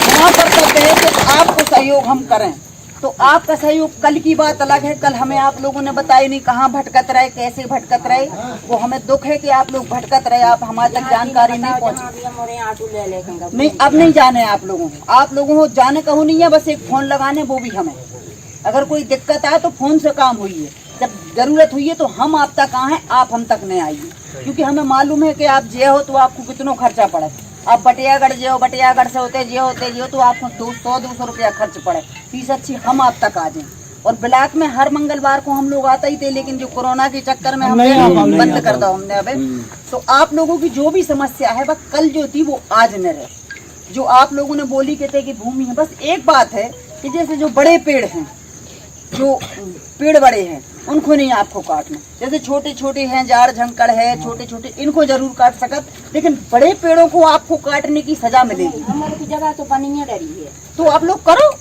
हमारा कर्तव्य है कि आपको सहयोग हम करें। तो आपका सहयोग कल की बात अलग है, कल हमें आप लोगों ने बताया नहीं कहाँ भटकत रहे, कैसे भटकत रहे, वो हमें दुख है कि आप लोग भटकत रहे, आप हमारे तक जानकारी नहीं पहुँची। नहीं, अब नहीं जाने आप लोगों को जाने कहूँ नहीं है, बस एक फोन लगाने, वो भी हमें अगर कोई दिक्कत आए तो फोन से काम हुई है, जब जरूरत हुई है तो हम आप तक आए, आप हम तक नहीं आइए, क्योंकि हमें मालूम है कि आप जे हो तो आपको कितना खर्चा पड़े। आप बटियागढ़ जे हो, बटियागढ़ से होते जे हो तो आपको 200 रुपया खर्च पड़े, फीस अच्छी हम आप तक आ जाए। और ब्लॉक में हर मंगलवार को हम लोग आते ही थे, लेकिन जो कोरोना के चक्कर में हमने बंद कर दिया हमने अबे। तो आप लोगों की जो भी समस्या है वह कल जो थी वो आज न रहे। जो आप लोगों ने बोली के थे कि भूमि है, बस एक बात है कि जैसे जो बड़े पेड़ हैं, जो पेड़ बड़े हैं उनको नहीं आपको काटना, जैसे छोटे छोटे हैं, जाड़ झंकड़ है, छोटे छोटे, इनको जरूर काट सकत, लेकिन बड़े पेड़ों को आपको काटने की सजा मिलेगी। हमारी जगह तो बनी है डरी है, तो आप लोग करो।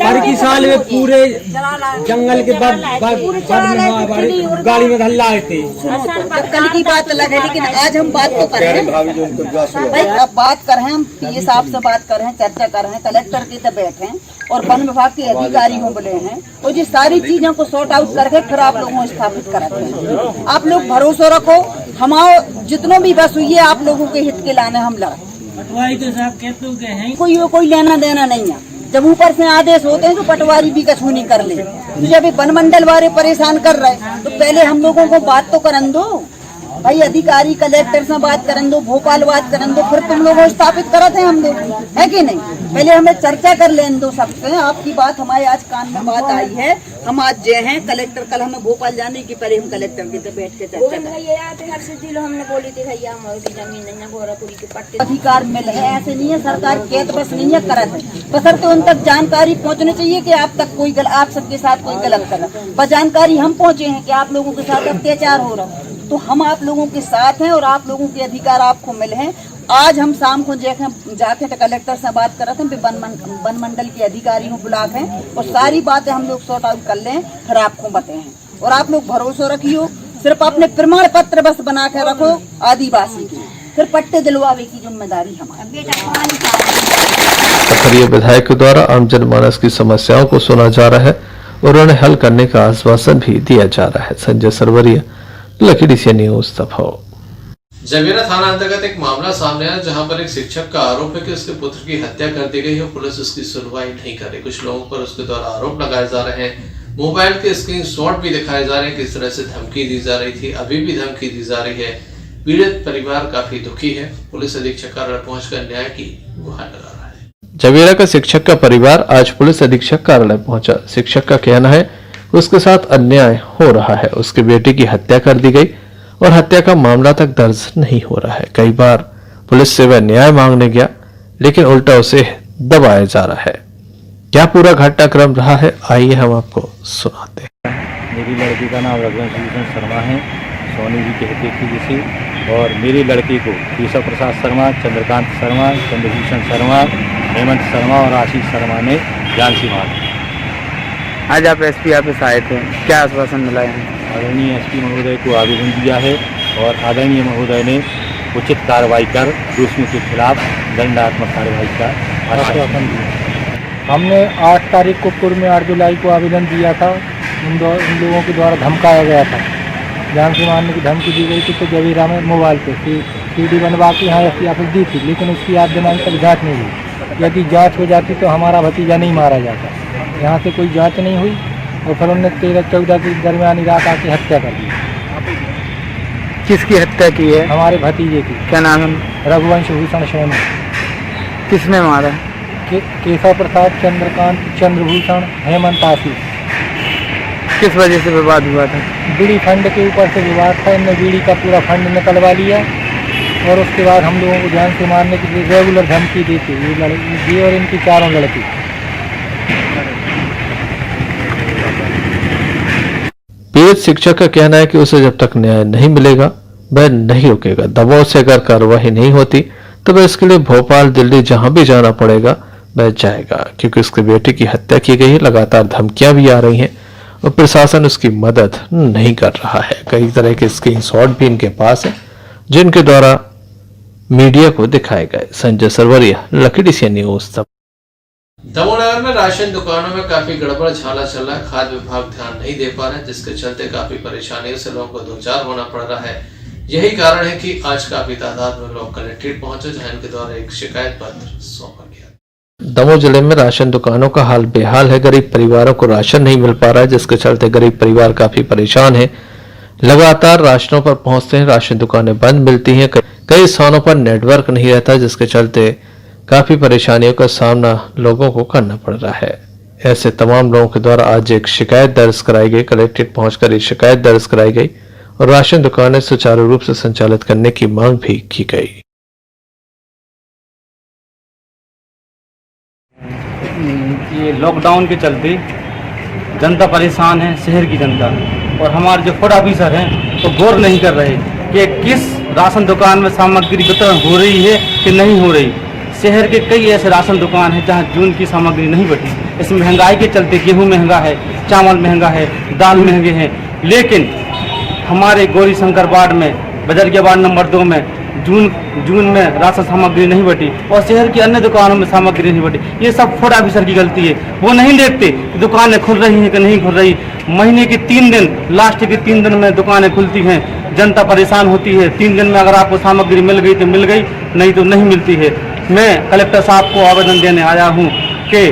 हर की साल में पूरे जंगल के बाद गाड़ी में धल्ला आए थे। कल की बात अलग है, लेकिन आज हम बात तो कर रहे हैं भाई, अब बात कर रहे हैं हम, पीए साहब से बात कर रहे हैं, चर्चा कर रहे हैं, कलेक्टर के तक बैठे हैं और वन विभाग के अधिकारी को बोले हैं, और ये सारी चीजों को सॉर्ट आउट करके फिर आप लोगों को स्थापित कराते हैं। आप लोग भरोसा रखो, हमारा जितनों भी बस हुई है आप लोगों के हित के लाने हम लड़, कोई लेना देना नहीं है। जब ऊपर से आदेश होते हैं तो पटवारी भी कछू नहीं कर ले। तो जब वन मंडल वाले परेशान कर रहे तो पहले हम लोगों को बात तो करन दो भाई, अधिकारी कलेक्टर से बात करन दो, भोपाल बात करन दो, फिर तुम लोग स्थापित करते हैं हम लोग, है कि नहीं? पहले हमें चर्चा कर लेने दो सबसे। आपकी बात हमारे आज कान में बात आई है, हम आज जे हैं कलेक्टर, कल हमें भोपाल जाने की पहले हम कलेक्टर के बैठ के चर्चा अधिकार मिले हैं, ऐसे नहीं है सरकार के तो बस नहीं है करत है, बसर तो उन तक जानकारी पहुंचनी चाहिए कि आप तक कोई आप सबके साथ कोई गलत कर रहा, बस जानकारी हम पहुंचे हैं कि आप लोगों के साथ अत्याचार हो रहा, तो हम आप लोगों के साथ हैं और आप लोगों के अधिकार आपको मिले हैं। आज हम शाम को जाके कलेक्टर से बात कर रहे थे, वन मंडल के अधिकारी को बुला के और सारी बातें हम लोग सॉर्ट आउट कर लें, फिर आपको बताएं। और आप लोग भरोसा रखियो, सिर्फ अपने प्रमाण पत्र बस बना के रखो आदिवासी की, फिर पट्टे दिलवावे की जिम्मेदारी हमारी। पथरिया विधायक के द्वारा आम जनमानस की समस्याओं को सुना जा रहा है और उन्हें हल करने का आश्वासन भी दिया जा रहा है। Sanjay Sarwaria, lucky DC news दफाओ। जवेरा थाना अंतर्गत एक मामला सामने आया जहां पर एक शिक्षक का आरोप है कि उसके पुत्र की हत्या कर दी गई है। पुलिस उसकी सुनवाई नहीं कर रही। कुछ लोगों पर उसके द्वारा आरोप लगाए जा रहे हैं, मोबाइल के स्क्रीनशॉट भी दिखाए जा रहे हैं, किस तरह से धमकी दी जा रही थी, अभी भी धमकी दी जा रही है। पीड़ित परिवार काफी दुखी है। पुलिस अधीक्षक कार्यालय पहुंचकर न्याय की गुहार लगा रहा है। जवेरा का शिक्षक का परिवार आज पुलिस अधीक्षक कार्यालय पहुंचा। शिक्षक का कहना है उसके साथ अन्याय हो रहा है, उसके बेटे की हत्या कर दी गई और हत्या का मामला तक दर्ज नहीं हो रहा है। कई बार पुलिस से वह न्याय मांगने गया, लेकिन उल्टा उसे दबाया जा रहा है। क्या पूरा घटनाक्रम रहा है, आइए हम आपको सुनाते हैं। मेरी लड़की का नाम रघुवंश शर्मा है, सोनी जी कहते थे जिसे, और मेरी लड़की को केशव प्रसाद शर्मा, चंद्रकांत शर्मा, चंद्रभूषण शर्मा, हेमंत शर्मा और आशीष शर्मा ने जान से मारा। आज आप एसपी ऑफिस आए थे, क्या आश्वासन मिला है? आदरणीय एसपी महोदय को आवेदन दिया है और आदरणीय महोदय ने उचित कार्रवाई कर दोषियों के खिलाफ दंडात्मक कार्रवाई का आश्वासन दिया। हमने 8 तारीख को पूर्व में 8 जुलाई को आवेदन दिया था। उन लोगों के द्वारा धमकाया गया था, जान से मारने की धमकी दी गई थी। तो जवेरा में मोबाइल पे सीडी बनवा के यहाँ एसपी ऑफिस दी थी, लेकिन उसकी आज दिनांक तक जाँच नहीं हुई। यदि जाँच हो जाती तो हमारा भतीजा नहीं मारा जाता। यहाँ से कोई जांच नहीं हुई और फिर उन्होंने 13-14 के दरमियान रात आके हत्या कर दी। किसकी हत्या की है? हमारे भतीजे की। क्या नाम है? रघुवंश भूषण सोनी। किसने मारा? केशव प्रसाद, चंद्रकांत, चंद्रभूषण, हेमंत आशीष। किस वजह से विवाद हुआ था? बीड़ी फंड के ऊपर से विवाद था। इनने बीड़ी का पूरा फंड निकलवा लिया और उसके बाद हम लोगों को जान से मारने के लिए रेगुलर धमकी देती ये और इनकी चारों लड़की। पीड़ित शिक्षक का कहना है कि उसे जब तक न्याय नहीं मिलेगा वह नहीं रुकेगा। दबाव से अगर कार्रवाई नहीं होती तो वह इसके लिए भोपाल, दिल्ली जहां भी जाना पड़ेगा वह जाएगा, क्योंकि उसके बेटे की हत्या की गई है। लगातार धमकियां भी आ रही हैं और प्रशासन उसकी मदद नहीं कर रहा है। कई तरह के स्क्रीनशॉट भी इनके पास है जिनके द्वारा मीडिया को दिखाए गए। Sanjay Sarwaria, lucky DCN news. Damoh में राशन दुकानों में काफी गड़बड़ झाला चल रहा है। खाद्य विभाग ध्यान नहीं दे पा रहे, जिसके चलते काफी परेशानियों से लोगों को दो चार होना पड़ रहा है। यही कारण है कि आज काफी तादाद में लोग कलेक्ट्रेट पहुंचे, जहां इनके द्वारा एक शिकायत पत्र सौंपा गया। दमोह जिले में राशन दुकानों का हाल बेहाल है। गरीब परिवारों को राशन नहीं मिल पा रहा है, जिसके चलते गरीब परिवार काफी परेशान है। लगातार राशनों पर पहुंचते हैं, राशन दुकानें बंद मिलती हैं। कई स्थानों पर नेटवर्क नहीं रहता, जिसके चलते काफी परेशानियों का सामना लोगों को करना पड़ रहा है। ऐसे तमाम लोगों के द्वारा आज एक शिकायत दर्ज कराई गई। कलेक्ट्रेट पहुंचकर एक शिकायत दर्ज कराई गई और राशन दुकानें सुचारू रूप से संचालित करने की मांग भी की गई। ये लॉकडाउन के चलते जनता परेशान है, शहर की जनता, और हमारे जो फूड ऑफिसर हैं तो गौर नहीं कर रहे कि किस राशन दुकान में सामग्री वितरण हो रही है कि नहीं हो रही। शहर के कई ऐसे राशन दुकान हैं जहां जून की सामग्री नहीं बटी। इस महंगाई के चलते गेहूं महंगा है, चावल महंगा है, दाल महंगे हैं, लेकिन हमारे गौरी शंकर वार्ड में, बजरिया वार्ड नंबर 2 में जून में राशन सामग्री नहीं बटी और शहर की अन्य दुकानों में सामग्री नहीं बटी। ये सब फूड ऑफिसर की गलती है। वो नहीं देखते कि दुकानें खुल रही हैं कि नहीं खुल रही। महीने के 3 दिन, लास्ट के 3 दिन में दुकानें खुलती हैं, जनता परेशान होती है। 3 दिन में अगर आपको सामग्री मिल गई तो मिल गई, नहीं तो नहीं मिलती है। मैं कलेक्टर साहब को आवेदन देने आया हूँ कि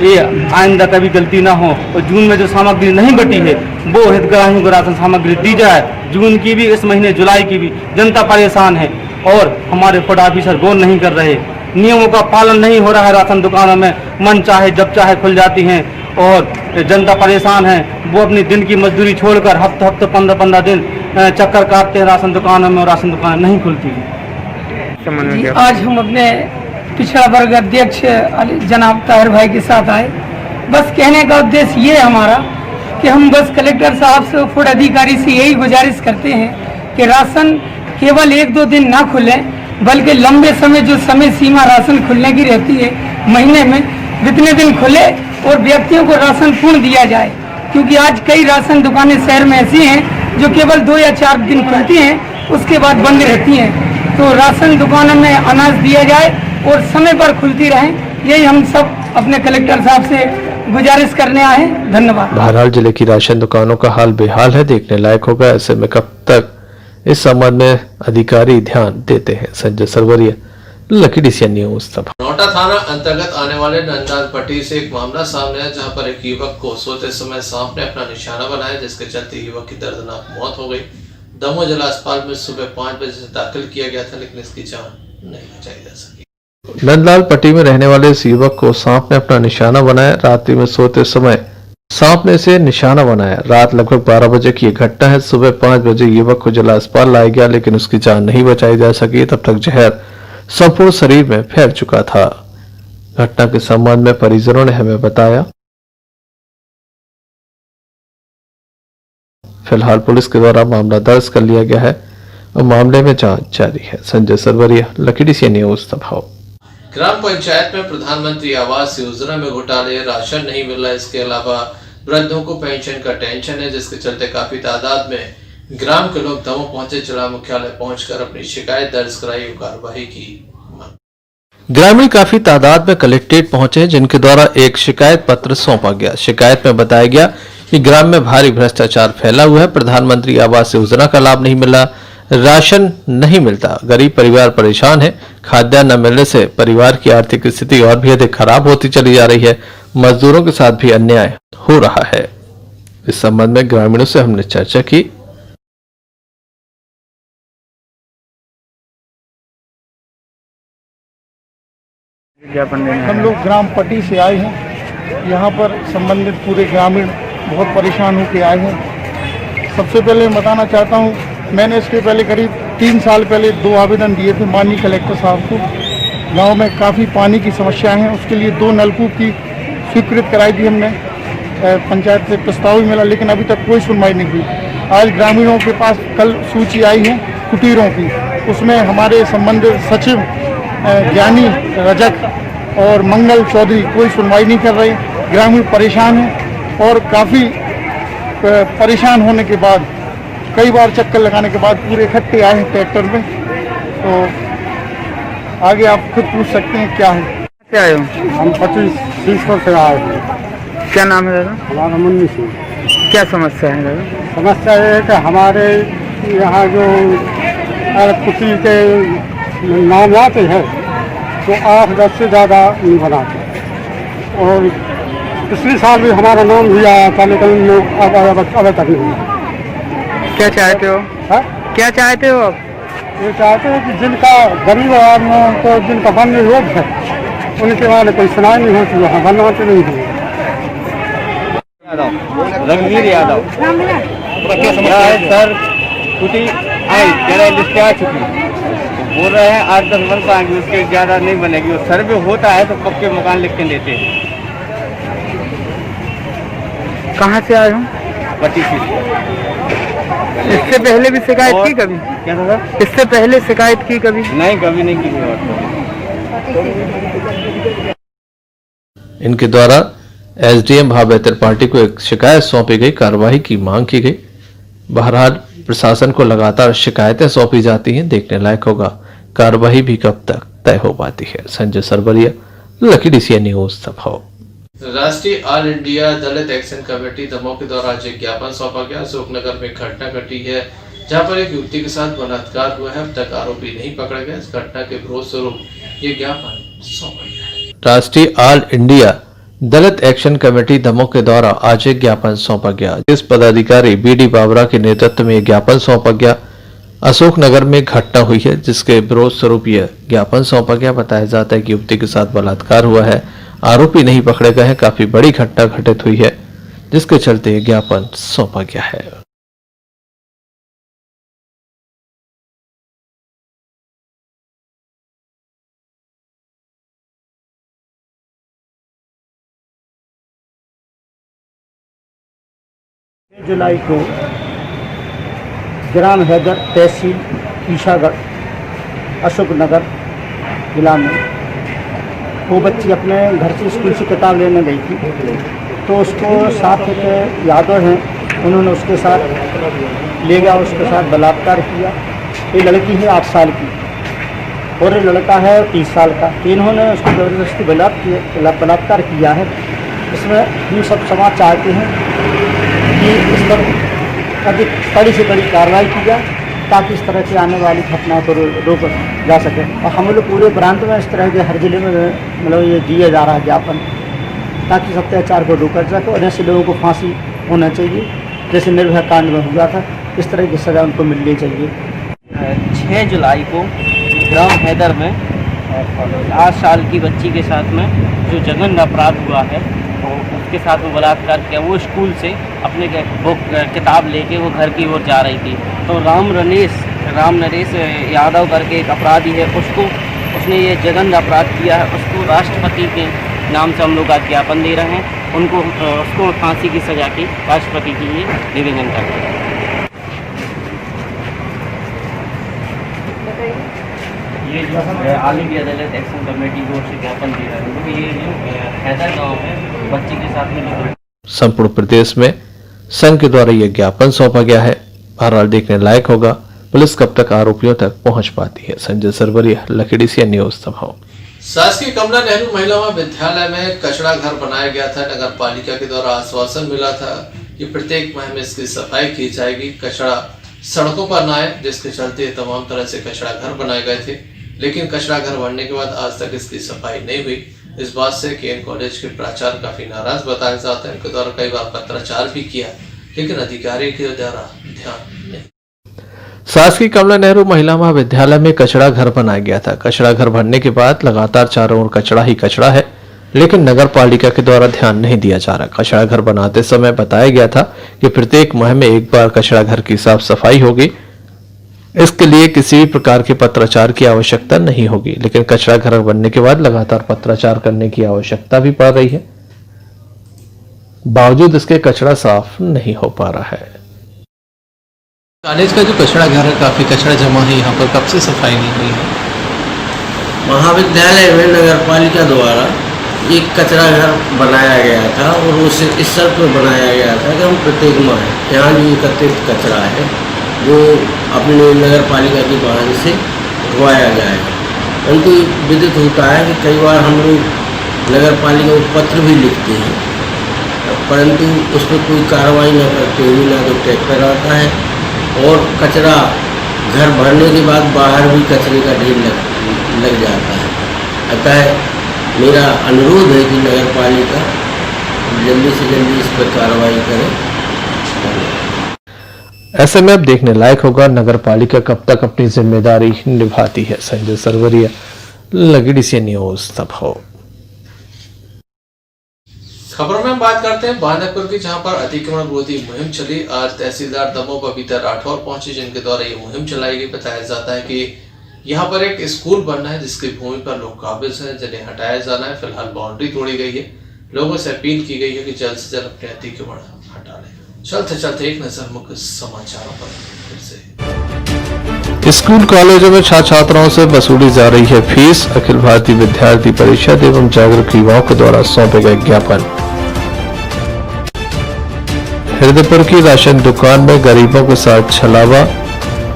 ये आइंदा कभी गलती ना हो और जून में जो सामग्री नहीं बटी है वो हितग्राहियों को राशन सामग्री दी जाए। जून की भी, इस महीने जुलाई की भी। जनता परेशान है और हमारे फूड ऑफिसर गौर नहीं कर रहे। नियमों का पालन नहीं हो रहा है। राशन दुकानों में मन चाहे जब चाहे खुल जाती हैं और जनता परेशान है। वो अपनी दिन की मजदूरी छोड़कर हफ्ते 15 दिन चक्कर काटते हैं राशन दुकानों में और राशन दुकान नहीं खुलती है। आज हम अपने पिछड़ा वर्ग अध्यक्ष जनाब ताहिर भाई के साथ आए। बस कहने का उद्देश्य ये है हमारा कि हम बस कलेक्टर साहब से, फूड अधिकारी से यही गुजारिश करते हैं कि राशन केवल 1-2 दिन ना खुले, बल्कि लंबे समय, जो समय सीमा राशन खुलने की रहती है महीने में, जितने दिन खुले और व्यक्तियों को राशन पूर्ण दिया जाए। क्योंकि आज कई राशन दुकानें शहर में ऐसी हैं जो केवल 2 या 4 दिन खुलती हैं, उसके बाद बंद रहती हैं। तो राशन दुकानों में अनाज दिया जाए और समय पर खुलती रहे, यही हम सब अपने कलेक्टर साहब से गुजारिश करने आए। धन्यवाद। बहरहाल जिले की राशन दुकानों का हाल बेहाल है, देखने लायक होगा। ऐसे में कब तक इस संबंध में अधिकारी ध्यान देते हैं। Sanjay Sarwaria, lucky DCN news. नोटा थाना अंतर्गत आने वाले नंदाल पट्टी से एक मामला सामने आया, जहां पर एक युवक को सोते समय सांप ने अपना निशाना बनाया, जिसके चलते युवक की दर्दनाक मौत हो गई। दमोह जिला अस्पताल में सुबह 5 बजे से दाखिल किया गया था, लेकिन इसकी जान नहीं बचाई जा सकी। नंदलाल पट्टी में रहने वाले इस युवक को सांप ने अपना निशाना बनाया। रात्रि में सोते समय सांप ने इसे निशाना बनाया। रात लगभग 12 बजे की यह घटना है। सुबह 5 बजे युवक को जिला अस्पताल लाया गया, लेकिन उसकी जान नहीं बचाई जा सकी। तब तक जहर संपूर्ण शरीर में फैल चुका था। घटना के संबंध में परिजनों ने हमें बताया। फिलहाल पुलिस के द्वारा मामला दर्ज कर लिया गया है और मामले में जांच जारी है। Sanjay Sarwaria, lucky DCN news. दबाव। ग्राम पंचायत में प्रधानमंत्री आवास योजना में घोटाले, राशन नहीं मिल रहा। इसके अलावा वृद्धों को पेंशन का टेंशन है, जिसके चलते काफी तादाद में ग्राम के लोग दमोह पहुंचे। जिला मुख्यालय पहुंचकर अपनी शिकायत दर्ज कराई और कार्रवाई की मांग। ग्रामीण काफी तादाद में कलेक्ट्रेट पहुंचे, जिनके द्वारा एक शिकायत पत्र सौंपा गया। शिकायत में बताया गया कि ग्राम में भारी भ्रष्टाचार फैला हुआ है। प्रधानमंत्री आवास योजना का लाभ नहीं मिला, राशन नहीं मिलता, गरीब परिवार परेशान है। खाद्यान्न न मिलने से परिवार की आर्थिक स्थिति और भी अधिक खराब होती चली जा रही है। मजदूरों के साथ भी अन्याय हो रहा है। इस संबंध में ग्रामीणों से हमने चर्चा की। हम लोग ग्राम पट्टी से आए हैं। यहाँ पर संबंधित पूरे ग्रामीण बहुत परेशान होकर आए हैं। सबसे पहले मैं बताना चाहता हूँ, मैंने इसके पहले करीब 3 साल पहले 2 आवेदन दिए थे माननीय कलेक्टर साहब को। गांव में काफ़ी पानी की समस्या है, उसके लिए 2 नलकूप की स्वीकृत कराई थी हमने। पंचायत से प्रस्ताव भी मिला, लेकिन अभी तक कोई सुनवाई नहीं हुई। आज ग्रामीणों के पास कल सूची आई है कुटीरों की, उसमें हमारे संबंधित सचिव ज्ञानी रजक और मंगल चौधरी कोई सुनवाई नहीं कर रहे। ग्रामीण परेशान हैं और काफ़ी परेशान होने के बाद कई बार चक्कर लगाने के बाद पूरे इकट्ठे आए हैं ट्रैक्टर में। तो आगे आप खुद पूछ सकते हैं क्या है। क्या आए हो? हम 25-30 से आए हैं। क्या नाम है दादा? हमारा मुन्नी सिंह। क्या समस्या है दादा? समस्या ये है कि हमारे यहाँ जो कुटी के नाम आते हैं तो 8-10 से ज़्यादा नहीं बनाते, और पिछले साल भी हमारा नाम भी आया था, लेकिन अब तक नहीं। क्या चाहते हो? है? क्या चाहते हो आप? ये चाहते हैं कि जिनका गरीब आदमियों को जिनका बनने योग्य है उनके वाले कोई सुनाई नहीं होती है, बनवाते नहीं है। रणवीर यादव। सर कुटी आई जरा लिस्ट आ चुकी, बोल रहे हैं 8-10 वर्ष आएंगे, उसके ज़्यादा नहीं बनेगी। और सर्वे होता है तो पक्के मकान लिख के देते हैं। कहाँ से आए हो? पट्टी से। इससे पहले भी शिकायत की कभी? क्या था? इससे पहले शिकायत की कभी? नहीं, कभी नहीं की। इनके द्वारा एसडीएम भावे त्रिपाठी को एक शिकायत सौंपी गई, कार्रवाई की मांग की गई। बहरहाल प्रशासन को लगातार शिकायतें सौंपी जाती हैं, देखने लायक होगा कार्रवाई भी कब तक तय हो पाती है। Sanjay Sarbaria, Lucky DCN news Damoh. राष्ट्रीय all India Dalit action committee Damoh के द्वारा आज एक ज्ञापन सौंपा गया। अशोकनगर में घटना घटी है जहां पर एक युवती के साथ बलात्कार हुआ है। अब तक आरोपी नहीं पकड़े गए। इस घटना के विरोध स्वरूप ये ज्ञापन सौंपा गया है। राष्ट्रीय all India Dalit action committee Damoh के द्वारा आज एक ज्ञापन सौंपा गया। इस पदाधिकारी बीडी बाबरा के नेतृत्व में ज्ञापन सौंपा गया। अशोकनगर में घटना हुई है जिसके विरोध स्वरूप यह ज्ञापन सौंपा गया। बताया जाता है कि युवती के साथ बलात्कार हुआ है, आरोपी नहीं पकड़े गए हैं। काफी बड़ी घटना घटित हुई है जिसके चलते ज्ञापन सौंपा गया है। जुलाई को ग्राम हैदर तहसील ईशागढ़ अशोकनगर जिला में वो बच्ची अपने घर से स्कूल से किताब लेने गई थी, तो उसको साथ एक यादव हैं, उन्होंने उसके साथ ले गया, उसके साथ बलात्कार किया। ये लड़की है 8 साल की और ये लड़का है 30 साल का। इन्होंने उसको ज़बरदस्ती बलात्कार किया है। इसमें हम सब समाज चाहते हैं कि इस पर अधिक कड़ी से कड़ी कार्रवाई की जाए ताकि इस तरह की आने वाली घटनाओं को रोका जा सके। और हम लोग पूरे प्रांत में इस तरह के हर जिले में मतलब ये दिया जा रहा है ज्ञापन, ताकि इस अत्याचार को रोका जा सके और ऐसे लोगों को फांसी होना चाहिए जैसे निर्भया कांड में हुआ था। इस तरह की सज़ा उनको मिलनी चाहिए। 6 जुलाई को ग्राम हैदर में 8 साल की बच्ची के साथ में जो जघन्य अपराध हुआ है, उसके साथ वो बलात्कार किया। वो स्कूल से अपने किताब लेके वो घर की ओर जा रही थी, तो राम नरेश यादव करके एक अपराधी है, उसने ये जघन्य अपराध किया है। उसको राष्ट्रपति के नाम से हम लोग आज ज्ञापन दे रहे हैं। उसको फांसी की सज़ा की राष्ट्रपति के लिए निवेदन करते हैं। ये जो all India Dalit action committee को ज्ञापन दे रहे हैं, क्योंकि ये जो हैदर गाँव है बच्ची के साथ में संपूर्ण प्रदेश में संघ के द्वारा यह ज्ञापन सौंपा गया है। बहरहाल देखने लायक होगा पुलिस कब तक आरोपियों तक पहुंच पाती है। Sanjay Sarbaria, Lucky DCN news Damoh. शासकीय कमला नेहरू महिला विद्यालय में कचरा घर बनाया गया था। नगर पालिका के द्वारा आश्वासन मिला था कि प्रत्येक माह में इसकी सफाई की जाएगी, कचरा सड़कों पर न आए, जिसके चलते तमाम तरह से कचरा घर बनाए गए थे। लेकिन कचरा घर बनने के बाद आज तक इसकी सफाई नहीं हुई। इस बात से केएन कॉलेज के प्राचार्य काफी नाराज बताए जाते हैं। इनके द्वारा कई बार पत्राचार भी किया, लेकिन अधिकारी के द्वारा ध्यान नहीं। शासकीय कमला नेहरू महिला महाविद्यालय में कचरा घर बनाया गया था। कचरा घर बनने के बाद लगातार चारों ओर कचरा ही कचरा है, लेकिन नगर पालिका के द्वारा ध्यान नहीं दिया जा रहा। कचरा घर बनाते समय बताया गया था कि प्रत्येक माह में एक बार कचरा घर की साफ सफाई होगी। इसके लिए किसी भी प्रकार के पत्राचार की आवश्यकता नहीं होगी, लेकिन कचरा घर बनने के बाद लगातार पत्राचार करने की आवश्यकता भी पड़ रही है। बावजूद इसके कचरा साफ नहीं हो पा रहा है। कॉलेज का जो कचरा घर है, काफी कचरा जमा है यहाँ पर, कब से सफाई नहीं हुई है? महाविद्यालय में नगर पालिका द्वारा एक कचरा घर बनाया गया था और उसे इस शर्त पर बनाया गया था कि हम प्रत्येक माह यहाँ जो एकत्रित कचरा है वो अपने नगर पालिका के वाहन से उठवाया जाएगा। परंतु विदित होता है कि कई बार हम लोग नगर पालिका को पत्र भी लिखते हैं, परंतु उस पर कोई कार्रवाई न करते हुए ना तो ट्रैक्टर आता है और कचरा घर भरने के बाद बाहर भी कचरे का ढेर लग जाता है। अतः मेरा अनुरोध है कि नगर पालिका जल्दी से जल्दी इस पर कार्रवाई करे। ऐसे में अब देखने लायक होगा नगर पालिका कब तक अपनी जिम्मेदारी निभाती है। संजय सरवरिया, लगड़ी न्यूज तब हो। खबरों में हम बात करते हैं बांदकपुर की, जहां पर अतिक्रमण विरोधी मुहिम चली। आज तहसीलदार दमो बबीता राठौर पहुंचे, जिनके द्वारा ये मुहिम चलाई गई। बताया जाता है कि यहाँ पर एक स्कूल बनना है, जिसकी भूमि पर लोग काबिज हैं, जिन्हें हटाया जाना है। फिलहाल बाउंड्री तोड़ी गई है। लोगों से अपील की गई है कि जल्द से जल्द अपने अतिक्रमण हटा लें। चलते चलते एक नजर मुख्य समाचारों पर फिर से। स्कूल कॉलेजों में छात्र छात्राओं से वसूली जा रही है फीस। अखिल भारतीय विद्यार्थी परिषद एवं जागरूक युवाओं के द्वारा सौंपे गए ज्ञापन। हृदयपुर की राशन दुकान में गरीबों के साथ छलावा,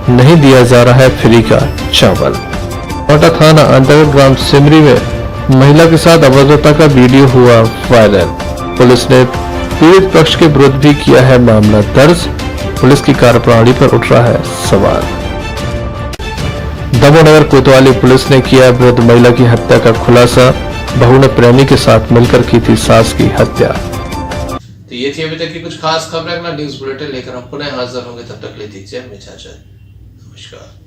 नहीं दिया जा रहा है फ्री का चावल। कोटा थाना अंतर्गत ग्राम सिमरी में महिला के साथ अभद्रता का वीडियो हुआ वायरल। पुलिस ने पीड़ित पक्ष के विरुद्ध भी किया है मामला दर्ज। पुलिस की कार्यप्रणाली पर उठ रहा है सवाल। दमोनगर कोतवाली पुलिस ने किया विरुद्ध महिला की हत्या का खुलासा। बहू ने प्रेमी के साथ मिलकर की थी सास की हत्या। तो ये थी अभी तक की कुछ खास खबरें। अगला न्यूज बुलेटिन लेकर हम पुनः हाजिर होंगे, तब तक ले दीजिए हमें इजाजत। नमस्कार।